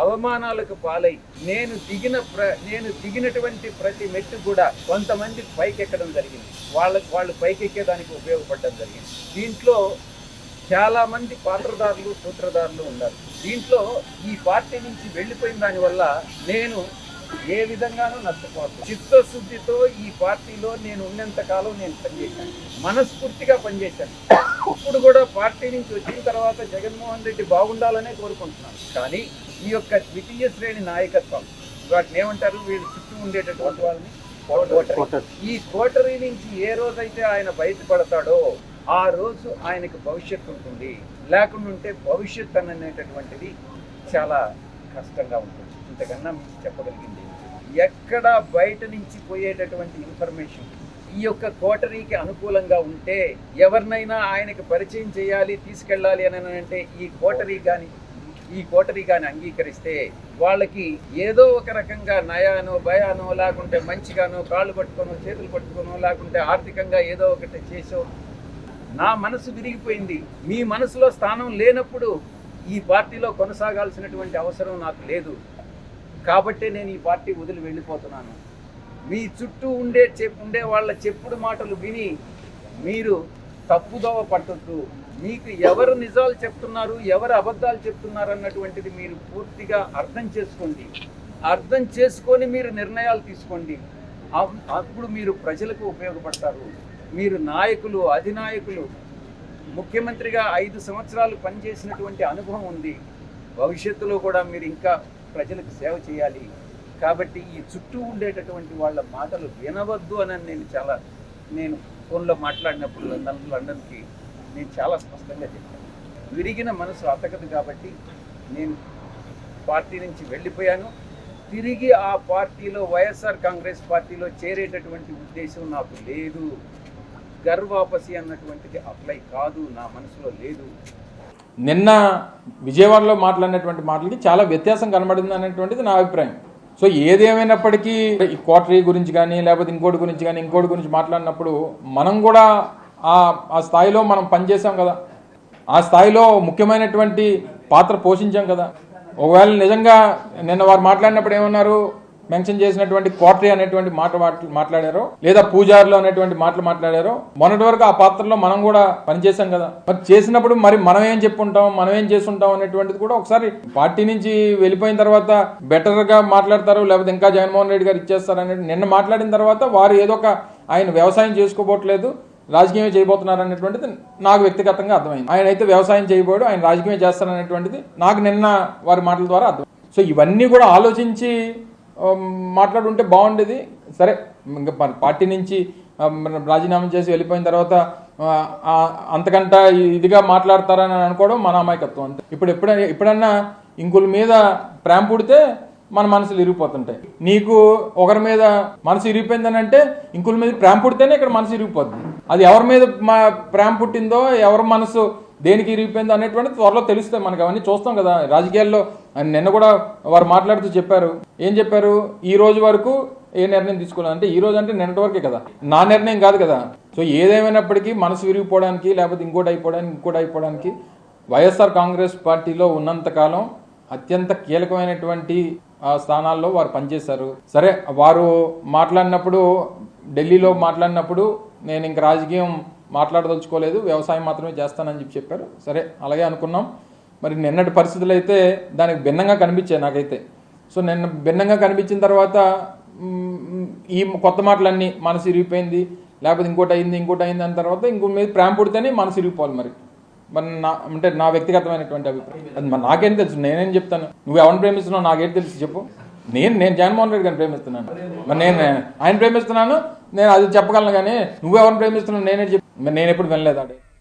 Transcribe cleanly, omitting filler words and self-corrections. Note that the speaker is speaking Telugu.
అవమానాలకు పాలై నేను దిగినటువంటి ప్రతి మెట్టు కూడా కొంతమంది పైకెక్కడం జరిగింది. వాళ్ళు పైకెక్కేదానికి ఉపయోగపడడం జరిగింది. దీంట్లో చాలా మంది పాత్రదారులు సూత్రధారులు ఉన్నారు. దీంట్లో ఈ పార్టీ నుంచి వెళ్ళిపోయిన దానివల్ల నేను ఏ విధంగానూ నష్టపోవట్లేదు. చిత్తశుద్ధితో ఈ పార్టీలో నేను ఉన్నంత కాలం నేను పనిచేశాను, మనస్ఫూర్తిగా పనిచేశాను. ఇప్పుడు కూడా పార్టీ నుంచి వచ్చిన తర్వాత జగన్మోహన్ రెడ్డి బాగుండాలనే కోరుకుంటున్నాను. కానీ ఈ యొక్క ద్వితీయ శ్రేణి నాయకత్వం, వాటిని ఏమంటారు, వీళ్ళు చుట్టూ ఉండేటటువంటి వాళ్ళని ఈ కోటరీ నుంచి ఏ రోజైతే ఆయన బయటపడతాడో ఆ రోజు ఆయనకు భవిష్యత్తు ఉంటుంది. లేకుండా ఉంటే భవిష్యత్తు అనేటటువంటిది చాలా కష్టంగా ఉంటుంది. ఇంతకన్నా మీకు చెప్పగలిగింది ఎక్కడ బయట నుంచి పోయేటటువంటి ఇన్ఫర్మేషన్ ఈ యొక్క కోటరీకి అనుకూలంగా ఉంటే ఎవరినైనా ఆయనకు పరిచయం చేయాలి, తీసుకెళ్ళాలి అని అంటే ఈ కోటరీ కానీ అంగీకరిస్తే వాళ్ళకి ఏదో ఒక రకంగా నయానో భయానో లేకుంటే మంచిగానో కాళ్ళు పట్టుకోనో చేతులు పట్టుకోనో లేకుంటే ఆర్థికంగా ఏదో ఒకటి చేసో. నా మనసు విరిగిపోయింది. మీ మనసులో స్థానం లేనప్పుడు ఈ పార్టీలో కొనసాగాల్సినటువంటి అవసరం నాకు లేదు. కాబట్టి నేను ఈ పార్టీ వదిలి వెళ్ళిపోతున్నాను. మీ చుట్టూ ఉండే వాళ్ళ చెప్పుడు మాటలు విని మీరు తప్పుదోవ పట్టొద్దు. మీకు ఎవరు నిజాలు చెప్తున్నారు, ఎవరు అబద్ధాలు చెప్తున్నారు అన్నటువంటిది మీరు పూర్తిగా అర్థం చేసుకోండి. అర్థం చేసుకొని మీరు నిర్ణయాలు తీసుకోండి. అప్పుడు మీరు ప్రజలకు ఉపయోగపడతారు. మీరు నాయకులు, అధినాయకులు, ముఖ్యమంత్రిగా 5 సంవత్సరాలు పనిచేసినటువంటి అనుభవం ఉంది. భవిష్యత్తులో కూడా మీరు ఇంకా ప్రజలకు సేవ చేయాలి. కాబట్టి ఈ చుట్టూ ఉండేటటువంటి వాళ్ళ మాటలు వినవద్దు అని నేను ఫోన్లో మాట్లాడినప్పుడు లండన్కి నేను చాలా స్పష్టంగా చెప్పాను. విరిగిన మనసు అతకదు కాబట్టి నేను పార్టీ నుంచి వెళ్ళిపోయాను. తిరిగి ఆ పార్టీలో వైఎస్ఆర్ కాంగ్రెస్ పార్టీలో చేరేటటువంటి ఉద్దేశం నాకు లేదు. గర్వాపసి అన్నటువంటిది అప్లై కాదు, నా మనసులో లేదు. నిన్న విజయవాడలో మాట్లాడినటువంటి మాటలకి చాలా వ్యత్యాసం కనబడింది అనేటువంటిది నా అభిప్రాయం. సో ఏదేమైనప్పటికీ ఈ కోటరీ గురించి కానీ లేకపోతే ఇంకోటి గురించి మాట్లాడినప్పుడు మనం కూడా ఆ స్థాయిలో మనం పనిచేసాం కదా, ఆ స్థాయిలో ముఖ్యమైనటువంటి పాత్ర పోషించాం కదా. ఒకవేళ నిజంగా నిన్న వారు మాట్లాడినప్పుడు ఏమన్నారు, మెన్షన్ చేసినటువంటి కోటరీ అనేటువంటి మాట్లాడారో లేదా పూజారులు అనేటువంటి మాట్లాడారో, మొన్నటి వరకు ఆ పాత్రలో మనం కూడా పనిచేసాం కదా. మరి చేసినప్పుడు మరి మనం ఏం చెప్పుంటాం, మనం ఏం చేస్తుంటాం అనేటువంటిది కూడా ఒకసారి పార్టీ నుంచి వెళ్ళిపోయిన తర్వాత బెటర్గా మాట్లాడతారు, లేకపోతే ఇంకా జగన్మోహన్ రెడ్డి గారు ఇచ్చేస్తారు అనేది నిన్న మాట్లాడిన తర్వాత వారు ఏదో ఒక ఆయన వ్యవసాయం చేసుకోబోట్లేదు, రాజకీయమే చేయబోతున్నారు అనేటువంటిది నాకు వ్యక్తిగతంగా అర్థమైంది. ఆయన అయితే వ్యవసాయం చేయబోడు, ఆయన రాజకీయమే చేస్తారనేటువంటిది నాకు నిన్న వారి మాటల ద్వారా అర్థం. సో ఇవన్నీ కూడా ఆలోచించి మాట్లాడుంటే బాగుండేది. సరే, ఇంకా పార్టీ నుంచి రాజీనామా చేసి వెళ్ళిపోయిన తర్వాత అంతకంటే ఇదిగా మాట్లాడతారని అనుకోవడం మన అమాయకత్వం అంతే. ఎప్పుడన్నా ఇంకుల మీద ప్రేమ పుడితే మన మనసులు ఇరిగిపోతుంటాయి. నీకు ఒకరి మీద మనసు ఇరిగిపోయిందని అంటే ఇంకుల మీద ప్రేమ పుడితేనే ఇక్కడ మనసు ఇరిగిపోద్ది. అది ఎవరి మీద ప్రేమ పుట్టిందో, ఎవరి మనసు దేనికి ఇరిగిపోయిందో అనేటువంటి త్వరలో తెలుస్తాయి మనకు. అవన్నీ చూస్తాం కదా రాజకీయాల్లో. నిన్న కూడా వారు మాట్లాడుతూ చెప్పారు, ఏం చెప్పారు, ఈ రోజు వరకు ఏ నిర్ణయం తీసుకోవాలి అంటే, ఈ రోజు అంటే నిన్నటి వరకే కదా, నా నిర్ణయం కాదు కదా. సో ఏదేమైనప్పటికీ మనసు విరిగిపోవడానికి లేకపోతే ఇంకోటి అయిపోవడానికి వైఎస్ఆర్ కాంగ్రెస్ పార్టీలో ఉన్నంతకాలం అత్యంత కీలకమైనటువంటి స్థానాల్లో వారు పనిచేశారు. సరే, వారు మాట్లాడినప్పుడు ఢిల్లీలో మాట్లాడినప్పుడు నేను ఇంక రాజకీయం మాట్లాడదలుచుకోలేదు, వ్యవసాయం మాత్రమే చేస్తానని చెప్పారు. సరే, అలాగే అనుకున్నాం. మరి నిన్నటి పరిస్థితులు అయితే దానికి భిన్నంగా కనిపించాయి నాకైతే. సో నిన్న భిన్నంగా కనిపించిన తర్వాత ఈ కొత్త మాటలన్నీ మనసు ఇరిగిపోయింది, లేకపోతే ఇంకోటి అయింది అన్న తర్వాత ఇంకో మీద ప్రేమ పుడితేనే మనసు ఇరిగిపోవాలి. మరి నా వ్యక్తిగతమైనటువంటి అభిప్రాయం. అది మరి నాకేం తెలుసు, నేనేం చెప్తాను, నువ్వు ఎవరిని ప్రేమిస్తున్నావు నాకేం తెలుసు చెప్పు. నేను జగన్మోహన్ రెడ్డి గారిని ప్రేమిస్తున్నాను, మరి నేను ఆయన ప్రేమిస్తున్నాను, నేను అది చెప్పగలను. కానీ నువ్వు ఎవరిని ప్రేమిస్తున్నావు నేనే చెప్పి, మరి నేను ఎప్పుడు వినలేదు.